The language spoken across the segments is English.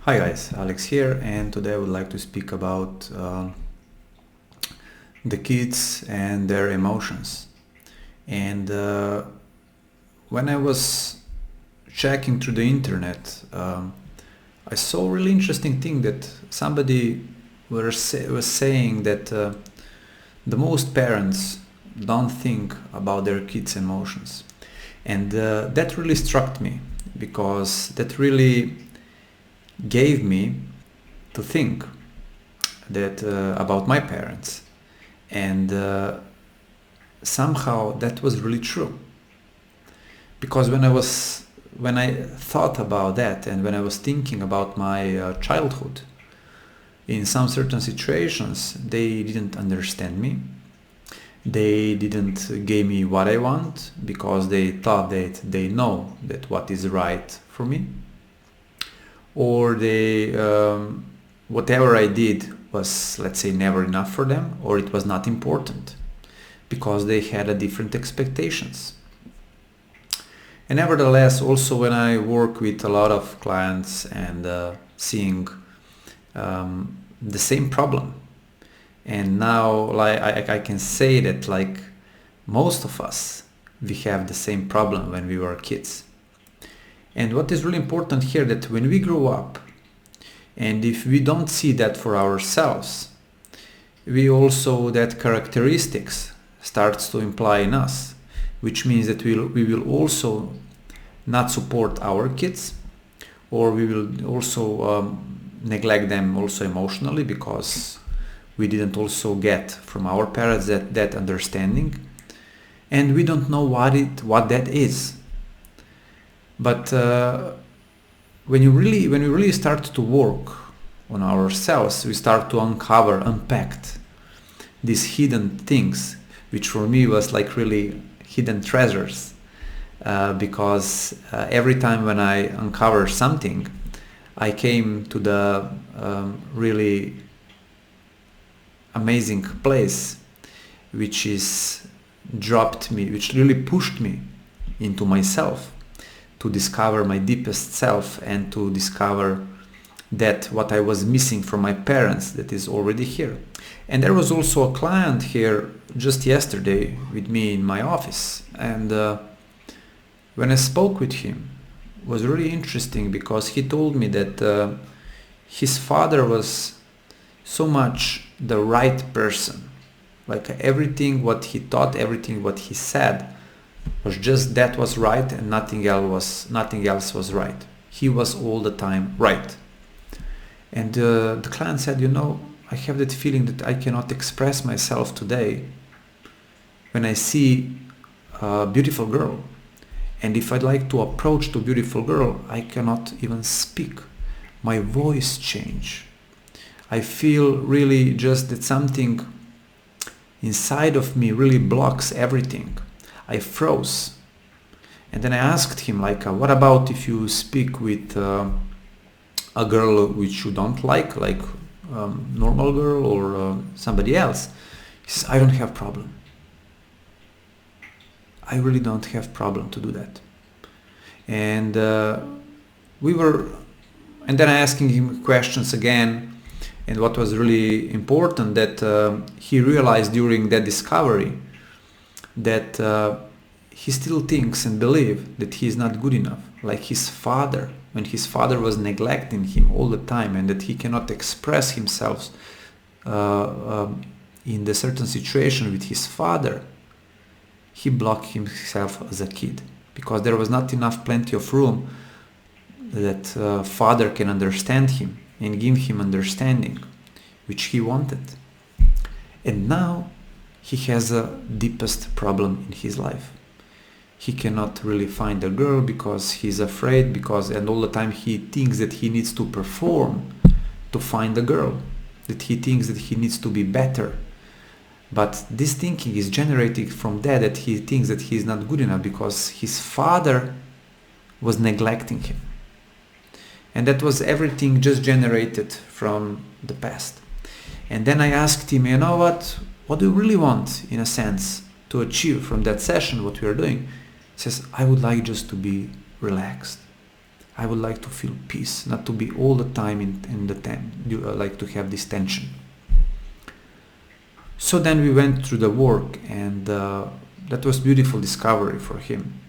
Hi guys, Alex here, and today I would like to speak about the kids and their emotions. And when I was checking through the internet, I saw a really interesting thing that somebody was saying that the most parents don't think about their kids' emotions. And that really struck me because that really gave me to think that about my parents, and somehow that was really true, because when I thought about that and when I was thinking about my childhood, in some certain situations they didn't understand me. They didn't give me what I want because they thought that they know that what is right for me, or they whatever I did was, let's say, never enough for them, or it was not important because they had a different expectations. And nevertheless, also when I work with a lot of clients and seeing the same problem, and now like I can say that like most of us, we have the same problem when we were kids. And what is really important here, that when we grow up, and if we don't see that for ourselves, we also, that characteristics starts to imply in us, which means that we will also not support our kids, or we will also neglect them also emotionally, because we didn't also get from our parents that understanding, and we don't know what that is. But when we really start to work on ourselves, we start to unpack these hidden things, which for me was like really hidden treasures, because every time when I uncover something, I came to the really amazing place, which really pushed me into myself, to discover my deepest self and to discover that what I was missing from my parents, that is already here. And there was also a client here just yesterday with me in my office, and when I spoke with him, it was really interesting because he told me that his father was so much the right person, like everything what he thought, everything what he said was just that was right, and nothing else was right. He was all the time right. And the client said, I have that feeling that I cannot express myself today when I see a beautiful girl, and if I'd like to approach to beautiful girl, I cannot even speak. My voice change. I feel really just that something inside of me really blocks everything. I froze. And then I asked him, like, what about if you speak with a girl which you don't like normal girl or somebody else? He says, I don't have problem. I really don't have problem to do that. And and then I asking him questions again. And what was really important, that he realized during that discovery that he still thinks and believes that he is not good enough, like his father, when his father was neglecting him all the time, and that he cannot express himself in the certain situation with his father. He blocked himself as a kid because there was not enough plenty of room that father can understand him and give him understanding, which he wanted. And now he has a deepest problem in his life. He cannot really find a girl because he's afraid, and all the time he thinks that he needs to perform to find a girl, that he thinks that he needs to be better. But this thinking is generated from that he thinks that he is not good enough because his father was neglecting him. And that was everything just generated from the past. And then I asked him, what do you really want, in a sense, to achieve from that session, what we are doing? He says, I would like just to be relaxed. I would like to feel peace, not to be all the time in the like to have this tension. So then we went through the work, and that was beautiful discovery for him.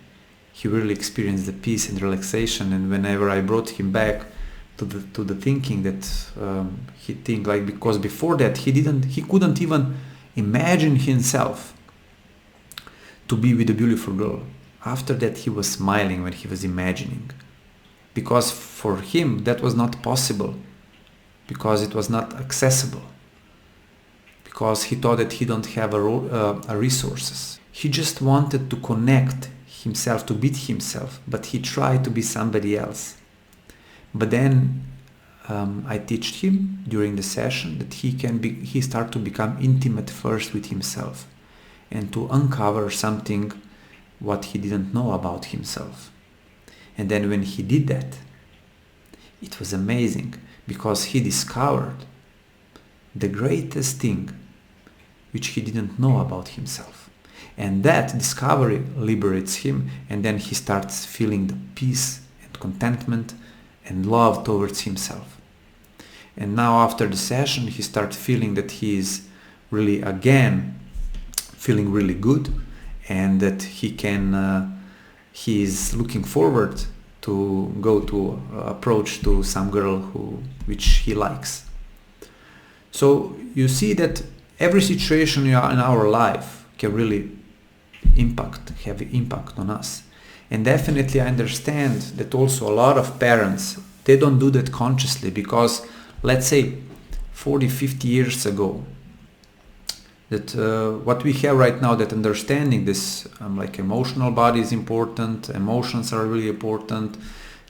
He really experienced the peace and relaxation, and whenever I brought him back to the thinking that he think like, because before that he couldn't even imagine himself to be with a beautiful girl. After that he was smiling when he was imagining, because for him that was not possible, because it was not accessible, because he thought that he don't have a resources. He just wanted to connect himself, to beat himself, but he tried to be somebody else. But then I teach him during the session that he start to become intimate first with himself, and to uncover something what he didn't know about himself. And then when he did that, it was amazing, because he discovered the greatest thing which he didn't know about himself. And that discovery liberates him, and then he starts feeling the peace and contentment and love towards himself. And now after the session he starts feeling that he is really again feeling really good, and that he is looking forward to go to approach to some girl which he likes. So you see that every situation in our life can really have an impact on us. And definitely I understand that also a lot of parents, they don't do that consciously, because let's say 40-50 years ago, that what we have right now, that understanding this like emotional body is important, emotions are really important,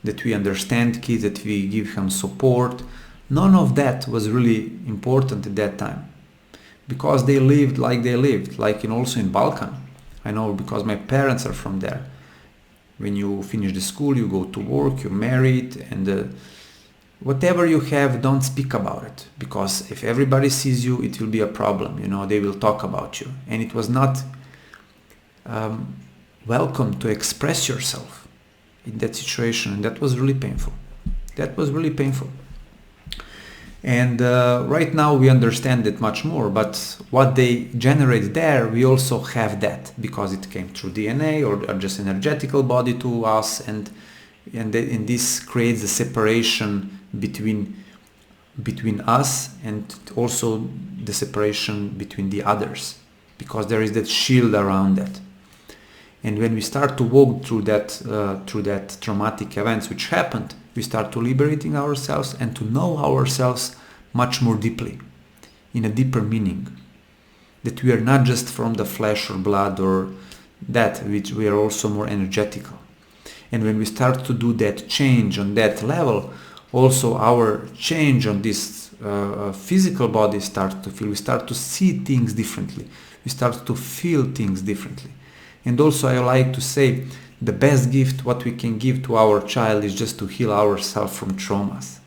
that we understand kids, that we give them support, none of that was really important at that time, because they lived, like also in Balkan. I know, because my parents are from there. When you finish the school, you go to work, you're married, and whatever you have, don't speak about it, because if everybody sees you, it will be a problem. They will talk about you, and it was not welcome to express yourself in that situation, and that was really painful. And right now we understand it much more, but what they generate there, we also have that, because it came through DNA or just energetical body to us, and this creates a separation between us, and also the separation between the others, because there is that shield around that. And when we start to walk through that traumatic events which happened, we start to liberating ourselves and to know ourselves much more deeply, in a deeper meaning, that we are not just from the flesh or blood, or that which we are also more energetical. And when we start to do that change on that level, also our change on this physical body starts to feel. We start to see things differently. We start to feel things differently. And also I like to say, the best gift what we can give to our child is just to heal ourselves from traumas.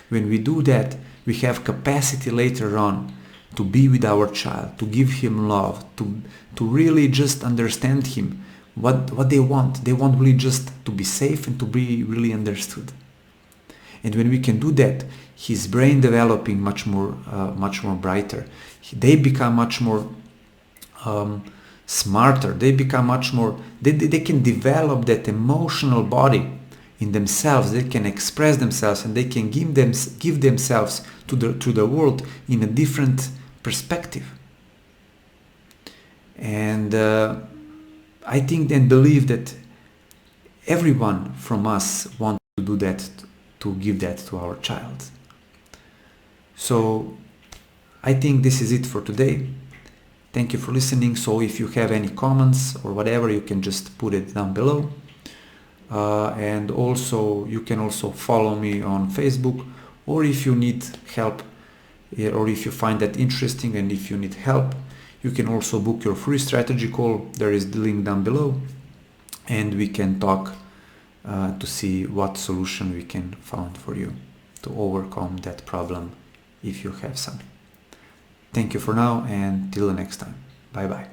When we do that, we have capacity later on to be with our child, to give him love, to really just understand him, what they want. They want really just to be safe and to be really understood. And when we can do that, his brain developing much more brighter. They become much more smarter. They become much more. They can develop that emotional body in themselves. They can express themselves, and they can give themselves to the world in a different perspective. And I think and believe that everyone from us wants to do that, to give that to our child. So I think this is it for today. Thank you for listening. So if you have any comments or whatever, you can just put it down below. And also you can also follow me on Facebook, or if you need help, or if you find that interesting and if you need help, you can also book your free strategy call. There is the link down below, and we can talk to see what solution we can find for you to overcome that problem if you have some. Thank you for now, and till the next time. Bye bye.